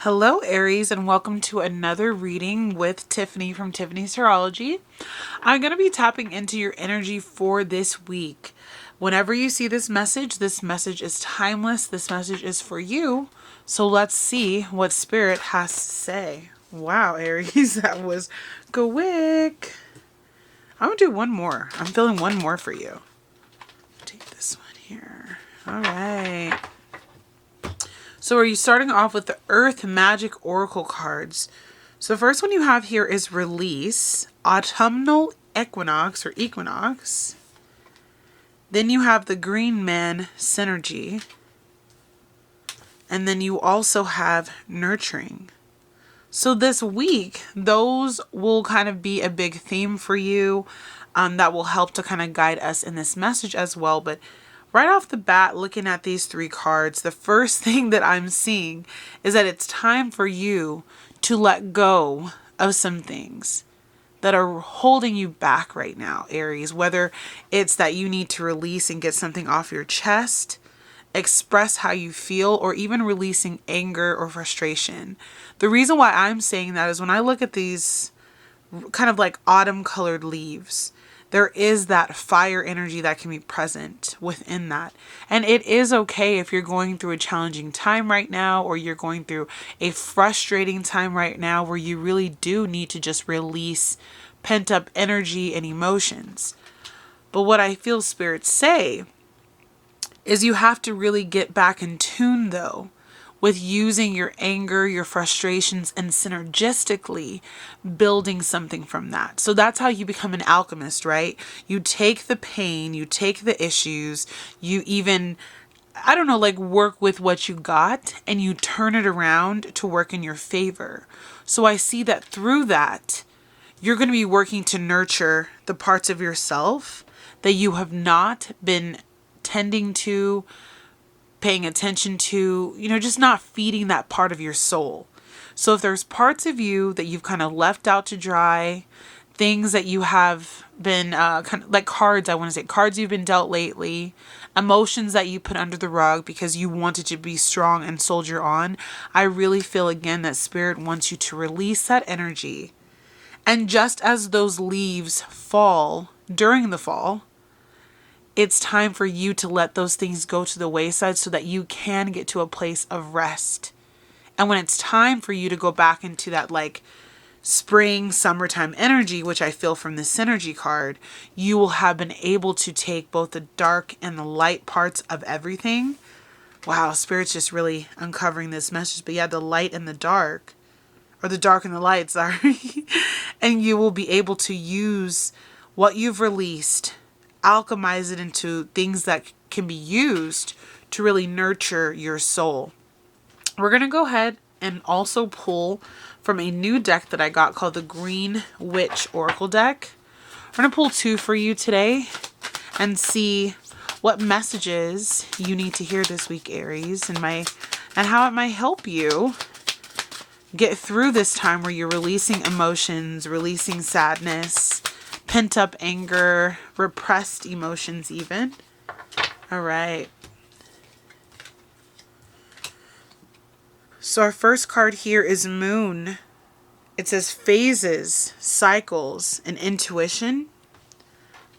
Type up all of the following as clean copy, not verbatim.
Hello, Aries, and welcome to another reading with Tiffany from tiffanystarology. I'm going to be tapping into your energy for this week. Whenever you see this message is timeless. This message is for you. So let's see what Spirit has to say. Wow, Aries, that was quick. I'm going to do one more. I'm feeling one more for you. Take this one here. All right. So are you starting off with the Earth Magic Oracle cards? So the first one you have here is Release, Autumnal Equinox or Equinox. Then you have the Green Man Synergy. And then you also have Nurturing. So this week, those will kind of be a big theme for you that will help to kind of guide us in this message as well. But right off the bat, looking at these three cards, the first thing that I'm seeing is that it's time for you to let go of some things that are holding you back right now, Aries. Whether it's that you need to release and get something off your chest, express how you feel, or even releasing anger or frustration. The reason why I'm saying that is when I look at these kind of like autumn colored leaves, there is that fire energy that can be present within that. And it is okay if you're going through a challenging time right now, or you're going through a frustrating time right now where you really do need to just release pent up energy and emotions. But what I feel spirits say is you have to really get back in tune though with using your anger, your frustrations, and synergistically building something from that. So that's how you become an alchemist, right? You take the pain, you take the issues, you even, work with what you got and you turn it around to work in your favor. So I see that through that, you're going to be working to nurture the parts of yourself that you have not been tending to, paying attention to, just not feeding that part of your soul. So if there's parts of you that you've kind of left out to dry, things that you have been kind of like cards you've been dealt lately, emotions that you put under the rug because you wanted to be strong and soldier on, I really feel again that Spirit wants you to release that energy. And just as those leaves fall during the fall, it's time for you to let those things go to the wayside so that you can get to a place of rest. And when it's time for you to go back into that spring, summertime energy, which I feel from the Synergy card, you will have been able to take both the dark and the light parts of everything. Wow, Spirit's just really uncovering this message. But yeah, the light and the dark, or the dark and the light, sorry. And you will be able to use what you've released, alchemize it into things that can be used to really nurture your soul. We're going to go ahead and also pull from a new deck that I got called the Green Witch Oracle deck. We're going to pull two for you today and see what messages you need to hear this week, Aries, and how it might help you get through this time where you're releasing emotions, releasing sadness, pent up anger, repressed emotions even. All right. So our first card here is Moon. It says phases, cycles, and intuition.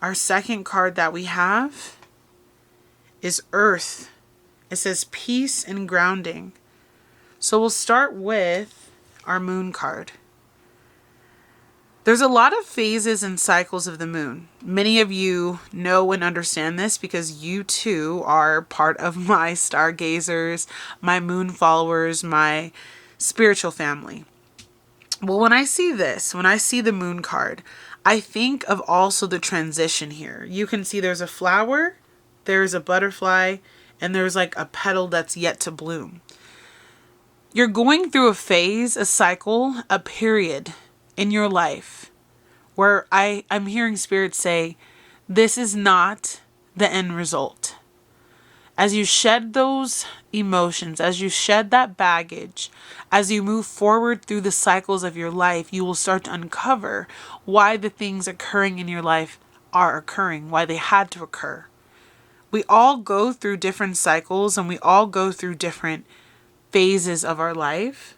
Our second card that we have is Earth. It says peace and grounding. So we'll start with our Moon card. There's a lot of phases and cycles of the moon. Many of you know and understand this because you too are part of my stargazers, my moon followers, my spiritual family. Well, when I see this, when I see the moon card, I think of also the transition here. You can see there's a flower, there's a butterfly, and there's a petal that's yet to bloom. You're going through a phase, a cycle, a period in your life where I'm hearing Spirit say, this is not the end result. As you shed those emotions, as you shed that baggage, as you move forward through the cycles of your life, you will start to uncover why the things occurring in your life are occurring, why they had to occur. We all go through different cycles and we all go through different phases of our life.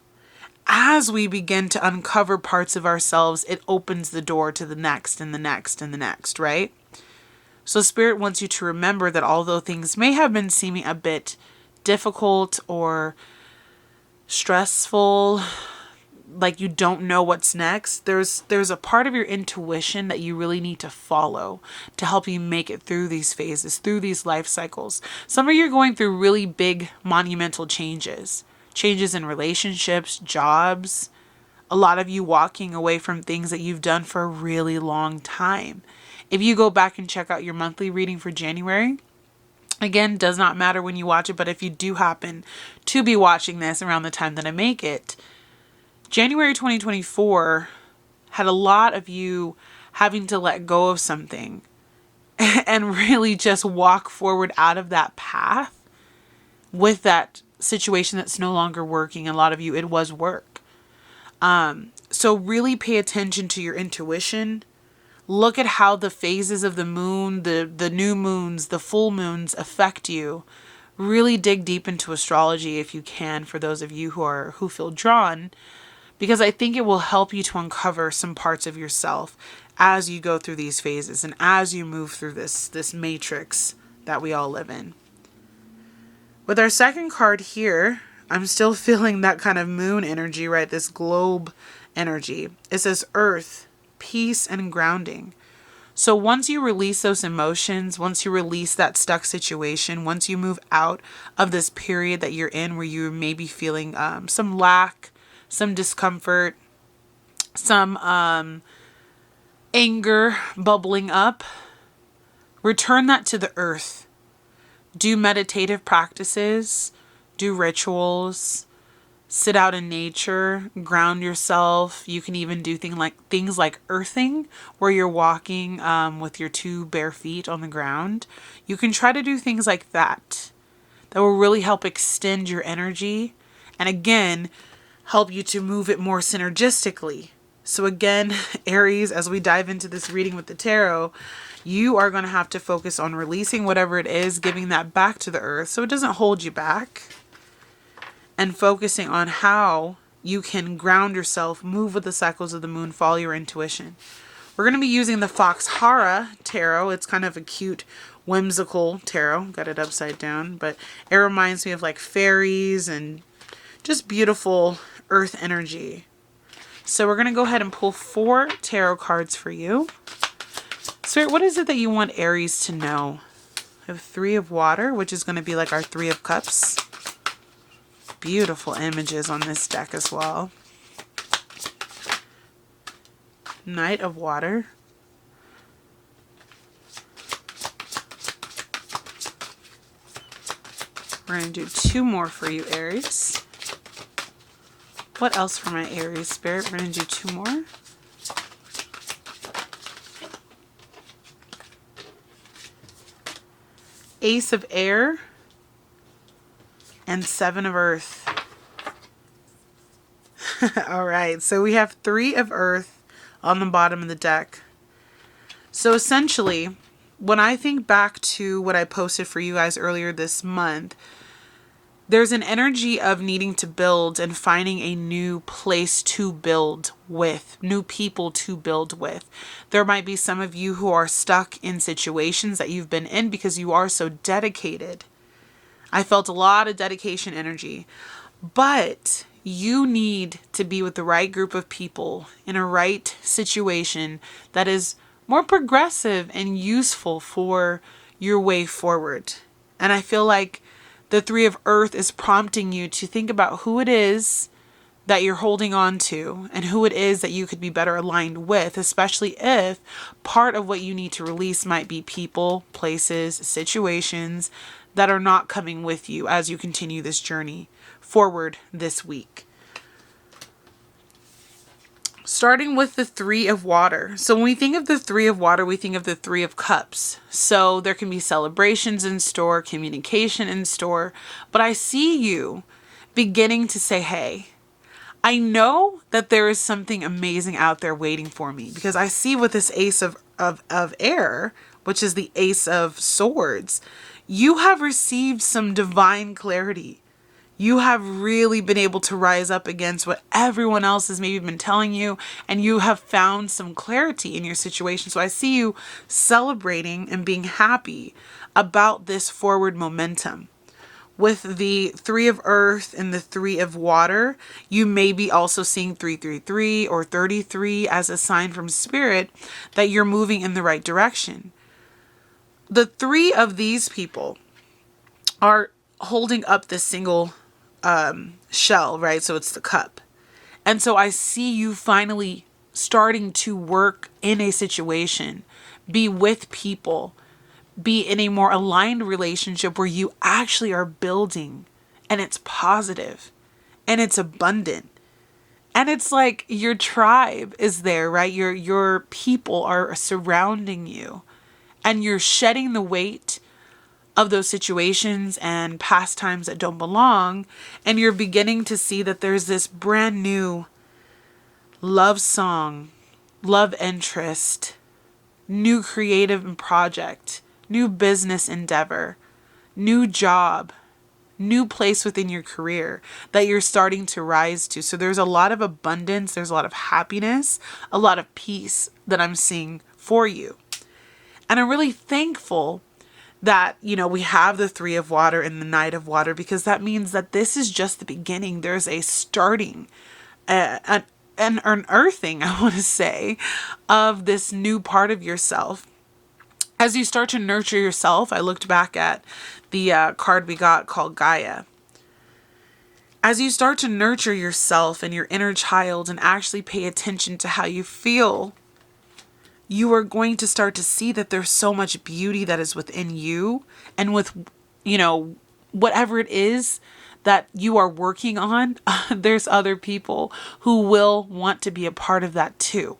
as we begin to uncover parts of ourselves, it opens the door to the next and the next and the next, right? So Spirit wants you to remember that although things may have been seeming a bit difficult or stressful, like you don't know what's next, there's a part of your intuition that you really need to follow to help you make it through these phases, through these life cycles. Some of you are going through really big monumental changes in relationships, jobs, a lot of you walking away from things that you've done for a really long time. If you go back and check out your monthly reading for January, again, does not matter when you watch it, but if you do happen to be watching this around the time that I make it, January 2024 had a lot of you having to let go of something and really just walk forward out of that path with that situation that's no longer working. A lot of you, it was work. So really pay attention to your intuition. Look at how the phases of the moon, the new moons, the full moons affect you. Really dig deep into astrology if you can, for those of you who feel drawn, because I think it will help you to uncover some parts of yourself as you go through these phases and as you move through this matrix that we all live in. With our second card here, I'm still feeling that kind of moon energy, right? This globe energy. It says Earth, peace, and grounding. So once you release those emotions, once you release that stuck situation, once you move out of this period that you're in where you may be feeling some lack, some discomfort, some anger bubbling up, return that to the earth. Do meditative practices, do rituals, sit out in nature, ground yourself. You can even do things like earthing, where you're walking with your 2 bare feet on the ground. You can try to do things like that. That will really help extend your energy and again, help you to move it more synergistically. So again, Aries, as we dive into this reading with the tarot, you are going to have to focus on releasing whatever it is, giving that back to the earth so it doesn't hold you back, and focusing on how you can ground yourself, move with the cycles of the moon, follow your intuition. We're going to be using the Foxhara tarot. It's kind of a cute, whimsical tarot. Got it upside down, but it reminds me of like fairies and just beautiful earth energy. So we're going to go ahead and pull 4 tarot cards for you. Spirit, what is it that you want Aries to know? I have 3 of water, which is going to be like our 3 of cups. Beautiful images on this deck as well. Knight of water. We're going to do 2 more for you, Aries. What else for my Aries spirit? We're going to do 2 more. Ace of air and 7 of earth. All right, so we have 3 of earth on the bottom of the deck. So essentially, when I think back to what I posted for you guys earlier this month, there's an energy of needing to build and finding a new place to build with, new people to build with. There might be some of you who are stuck in situations that you've been in because you are so dedicated. I felt a lot of dedication energy, but you need to be with the right group of people in a right situation that is more progressive and useful for your way forward. And I feel like the 3 of earth is prompting you to think about who it is that you're holding on to and who it is that you could be better aligned with, especially if part of what you need to release might be people, places, situations that are not coming with you as you continue this journey forward this week. Starting with the 3 of water. So when we think of the 3 of water, we think of the 3 of cups. So there can be celebrations in store, communication in store, but I see you beginning to say, hey, I know that there is something amazing out there waiting for me, because I see with this ace of air, which is the ace of swords, you have received some divine clarity. You have really been able to rise up against what everyone else has maybe been telling you, and you have found some clarity in your situation. So I see you celebrating and being happy about this forward momentum. With the 3 of earth and the 3 of water, you may be also seeing 333 or 33 as a sign from spirit that you're moving in the right direction. The 3 of these people are holding up this single shell, right? So it's the cup. And so I see you finally starting to work in a situation, be with people, be in a more aligned relationship where you actually are building, and it's positive and it's abundant. And it's like your tribe is there, right? Your people are surrounding you, and you're shedding the weight of those situations and pastimes that don't belong. And you're beginning to see that there's this brand new love song, love interest, new creative project, new business endeavor, new job, new place within your career that you're starting to rise to. So there's a lot of abundance, there's a lot of happiness, a lot of peace that I'm seeing for you. And I'm really thankful that, we have the 3 of water and the Knight of water, because that means that this is just the beginning. There's a starting, an unearthing, I want to say, of this new part of yourself. As you start to nurture yourself, I looked back at the card we got called Gaia. As you start to nurture yourself and your inner child and actually pay attention to how you feel, you are going to start to see that there's so much beauty that is within you, and with, whatever it is that you are working on, there's other people who will want to be a part of that too.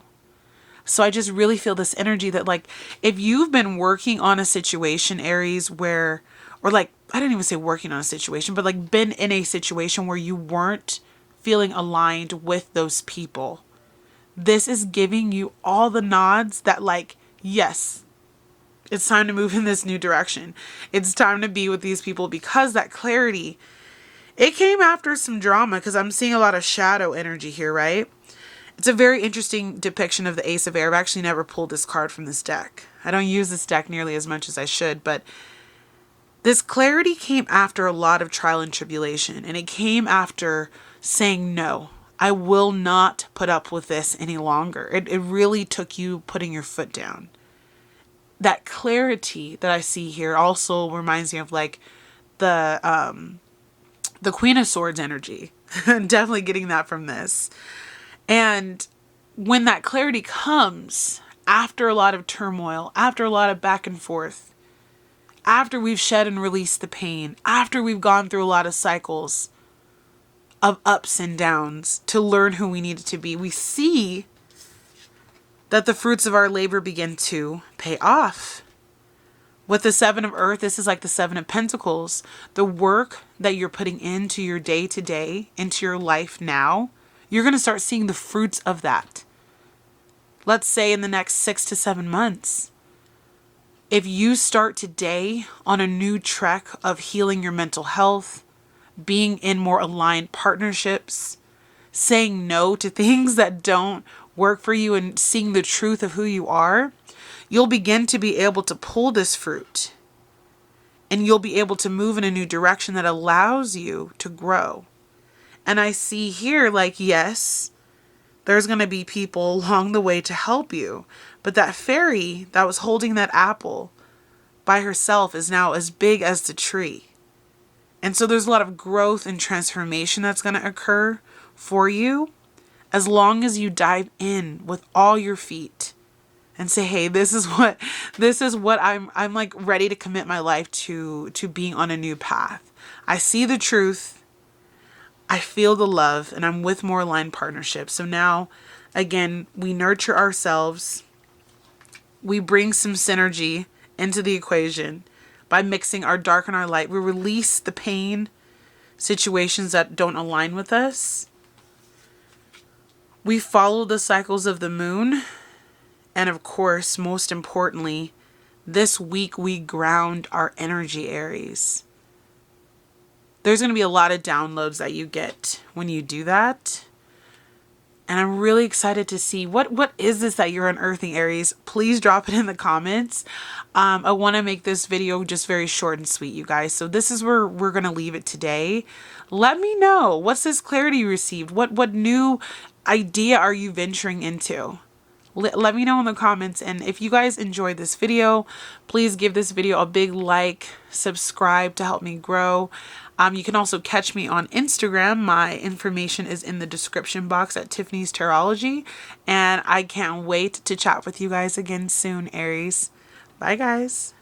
So I just really feel this energy that, like, if you've been working on a situation, Aries, I don't even say working on a situation, but like been in a situation where you weren't feeling aligned with those people, this is giving you all the nods that, like, yes, it's time to move in this new direction. It's time to be with these people, because that clarity, it came after some drama, because I'm seeing a lot of shadow energy here, right? It's a very interesting depiction of the Ace of Air. I've actually never pulled this card from this deck. I don't use this deck nearly as much as I should, but this clarity came after a lot of trial and tribulation, and it came after saying no. I will not put up with this any longer. It really took you putting your foot down. That clarity that I see here also reminds me of like the Queen of Swords energy. Definitely getting that from this. And when that clarity comes after a lot of turmoil, after a lot of back and forth, after we've shed and released the pain, after we've gone through a lot of cycles of ups and downs to learn who we needed to be, we see that the fruits of our labor begin to pay off. With the 7 of earth, this is like the 7 of pentacles. The work that you're putting into your day to day, into your life now, you're going to start seeing the fruits of that. Let's say in the next 6 to 7 months. If you start today on a new trek of healing your mental health, being in more aligned partnerships, saying no to things that don't work for you, and seeing the truth of who you are, you'll begin to be able to pull this fruit, and you'll be able to move in a new direction that allows you to grow. And I see here, like, yes, there's going to be people along the way to help you, but that fairy that was holding that apple by herself is now as big as the tree. And so there's a lot of growth and transformation that's going to occur for you, as long as you dive in with all your feet and say, hey, this is what I'm like ready to commit my life to being on a new path. I see the truth. I feel the love, and I'm with more aligned partnerships. So now, again, we nurture ourselves. We bring some synergy into the equation by mixing our dark and our light. We release the pain, situations that don't align with us. We follow the cycles of the moon. And of course, most importantly, this week we ground our energy, Aries. there's going to be a lot of downloads that you get when you do that. And I'm really excited to see what is this that you're unearthing, Aries. Please drop it in the comments. I want to make this video just very short and sweet, you guys. So this is where we're going to leave it today. Let me know, what's this clarity you received? What new idea are you venturing into? Let me know in the comments. And if you guys enjoyed this video, please give this video a big like, subscribe to help me grow. You can also catch me on Instagram. My information is in the description box at Tiffany's Tarology. And I can't wait to chat with you guys again soon, Aries. Bye, guys.